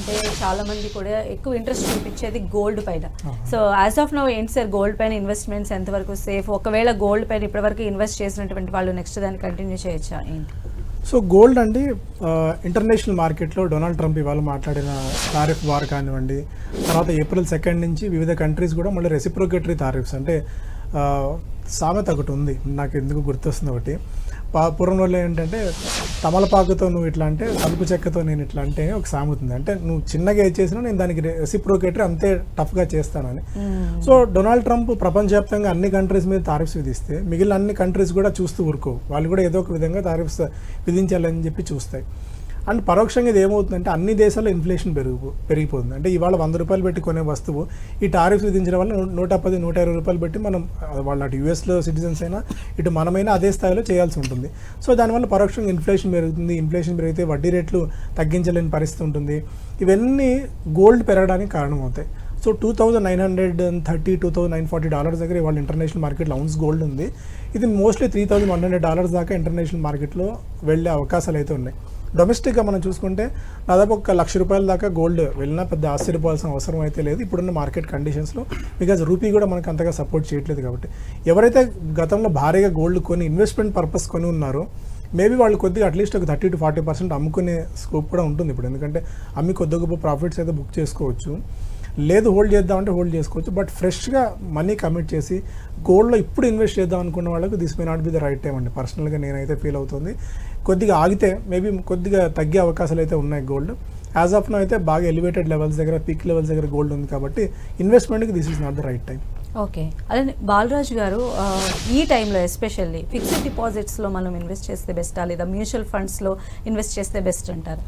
అంటే చాలా మంది కూడా ఎక్కువ ఇంట్రెస్ట్ చూపించేది గోల్డ్ పైన. సో యాజ్ ఆఫ్ నౌ ఏంటి సార్ గోల్డ్ పైన ఇన్వెస్ట్మెంట్స్ ఎంతవరకు సేఫ్? ఒకవేళ గోల్డ్ పైన ఇప్పటివరకు ఇన్వెస్ట్ చేసినటువంటి వాళ్ళు నెక్స్ట్ దాన్ని కంటిన్యూ చేయొచ్చా ఏంటి? సో గోల్డ్ అండి ఇంటర్నేషనల్ మార్కెట్లో డొనాల్డ్ ట్రంప్ ఇవాళ మాట్లాడిన టారిఫ్ వార్ కానివ్వండి, తర్వాత April 2 నుంచి వివిధ కంట్రీస్ కూడా మళ్ళీ రెసిప్రోకేటరీ టారిఫ్స్ అంటే సామెత ఒకటి ఉంది, నాకు ఎందుకు గుర్తొస్తుంది ఒకటి. పూర్వం వాళ్ళు ఏంటంటే తమలపాకుతో నువ్వు ఇట్లా అంటే తలుపు చెక్కతో నేను ఇట్లా అంటే ఒక సామెత ఉంది, అంటే నువ్వు చిన్నగా ఏది చేసినా నేను దానికి రెసిప్రోకేటరీ అంతే టఫ్గా చేస్తానని. సో డొనాల్డ్ ట్రంప్ ప్రపంచవ్యాప్తంగా అన్ని కంట్రీస్ మీద టారిఫ్స్ విధిస్తే మిగిలిన అన్ని కంట్రీస్ కూడా చూస్తూ ఊరుకోవు, వాళ్ళు కూడా ఏదో ఒక విధంగా టారిఫ్స్ విధించాలని చెప్పి చూస్తాయి. అండ్ పరోక్షంగా ఇది ఏమవుతుందంటే అన్ని దేశాల్లో ఇన్ఫ్లేషన్ పెరిగిపోతుంది. అంటే ఇవాళ 100 రూపాయలు పెట్టి కొనే వస్తువు ఈ టారిఫ్స్ విధించడం వల్ల 110, 120 రూపాయలు పెట్టి మనం వాళ్ళు అటు యూఎస్లో సిటిజన్స్ అయినా ఇటు మనమైనా అదే స్థాయిలో చేయాల్సి ఉంటుంది. సో దానివల్ల పరోక్షంగా ఇన్ఫ్లేషన్ పెరుగుతుంది. ఇన్ఫ్లేషన్ పెరిగితే వడ్డీ రేట్లు తగ్గించలేని పరిస్థితి ఉంటుంది. ఇవన్నీ గోల్డ్ పెరగడానికి కారణమవుతాయి. సో $2,930, $2,940 దగ్గర ఇవాళ ఇంటర్నేషనల్ మార్కెట్లో ఔన్స్ గోల్డ్ ఉంది. ఇది మోస్ట్లీ $3,100 దాకా ఇంటర్నేషనల్ మార్కెట్లో వెళ్ళే అవకాశాలు అయితే ఉన్నాయి. డొమెస్టిక్గా మనం చూసుకుంటే దాదాపు ₹1,00,000 దాకా గోల్డ్ వెళ్ళినా పెద్ద ఆశ్చర్యపోవాల్సిన అవసరం అయితే లేదు ఇప్పుడున్న మార్కెట్ కండిషన్స్లో. బికాజ్ రూపీ కూడా మనకు అంతగా సపోర్ట్ చేయట్లేదు. కాబట్టి ఎవరైతే గతంలో భారీగా గోల్డ్ కొని ఇన్వెస్ట్మెంట్ పర్పస్ కొని ఉన్నారో మేబీ వాళ్ళు కొద్దిగా అట్లీస్ట్ ఒక 30 to 40% అమ్ముకునే స్కోప్ కూడా ఉంటుంది ఇప్పుడు. ఎందుకంటే అమ్మి కొద్ది గొప్ప ప్రాఫిట్స్ అయితే బుక్ చేసుకోవచ్చు, లేదు హోల్డ్ చేద్దామంటే హోల్డ్ చేసుకోవచ్చు. బట్ ఫ్రెష్గా మనీ కమిట్ చేసి గోల్డ్లో ఇప్పుడు ఇన్వెస్ట్ చేద్దాం అనుకున్న వాళ్ళకి this may not be the right time అండి. పర్సనల్గా నేనైతే ఫీల్ అవుతుంది. కొద్దిగా ఆగితే మేబీ కొద్దిగా తగ్గే అవకాశాలు అయితే ఉన్నాయి గోల్డ్. యాజ్ ఆఫ్ నో అయితే బాగా ఎలివేటెడ్ లెవెల్స్ దగ్గర, పీక్ లెవెల్స్ దగ్గర గోల్డ్ ఉంది కాబట్టి ఇన్వెస్ట్మెంట్కి this is not the right time. Okay, అదే బాలరాజు గారు ఈ టైంలో ఎస్పెషల్లీ ఫిక్స్డ్ డిపాజిట్స్లో మనం ఇన్వెస్ట్ చేస్తే బెస్టా లేదా మ్యూచువల్ ఫండ్స్లో ఇన్వెస్ట్ చేస్తే బెస్ట్ అంటారు?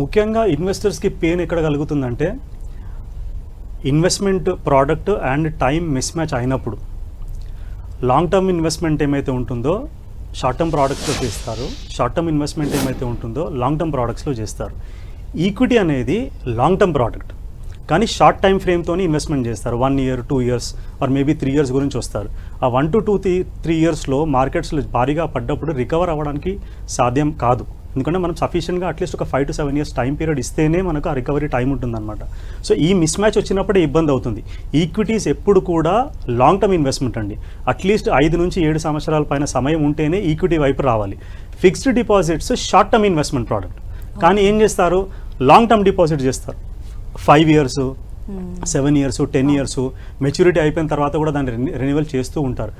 ముఖ్యంగా ఇన్వెస్టర్స్కి పెయిన్ ఎక్కడ కలుగుతుందంటే investment product and time mismatch అయినప్పుడు లాంగ్ టర్మ్ ఇన్వెస్ట్మెంట్ ఏమైతే ఉంటుందో షార్ట్ టర్మ్ ప్రోడక్ట్స్లో చేస్తారు, షార్ట్ టర్మ్ ఇన్వెస్ట్మెంట్ ఏమైతే ఉంటుందో లాంగ్ టర్మ్ ప్రోడక్ట్స్లో చేస్తారు. ఈక్విటీ అనేది లాంగ్ టర్మ్ ప్రోడక్ట్, కానీ షార్ట్ టైం ఫ్రేమ్తో ఇన్వెస్ట్మెంట్ చేస్తారు. 1 year, 2 years or maybe 3 years గురించి వస్తారు. ఆ 1 to 3 yearsలో మార్కెట్స్లో భారీగా పడ్డప్పుడు రికవర్ అవ్వడానికి సాధ్యం కాదు. ఎందుకంటే మనం సఫిషియెంట్గా అట్లీస్ట్ ఒక 5 to 7 years టైం పీరియడ్ ఇస్తేనే మనకు ఆ రికవరీ టైం ఉంటుందన్నమాట. సో ఈ మిస్ మ్యాచ్ వచ్చినప్పుడే ఇబ్బంది అవుతుంది. ఈక్విటీస్ ఎప్పుడు కూడా లాంగ్ టర్మ్ ఇన్వెస్ట్మెంట్ అండి. అట్లీస్ట్ 5 నుంచి 7 సంవత్సరాల పైన సమయం ఉంటేనే ఈక్విటీ వైపు రావాలి. Fixed deposits short term investment product, కానీ ఏం చేస్తారు లాంగ్ టర్మ్ డిపాజిట్ చేస్తారు. 5 years, 7 years, 10 years మెచ్యూరిటీ అయిపోయిన తర్వాత కూడా దాన్ని రెన్యువల్ చేస్తూ ఉంటారు.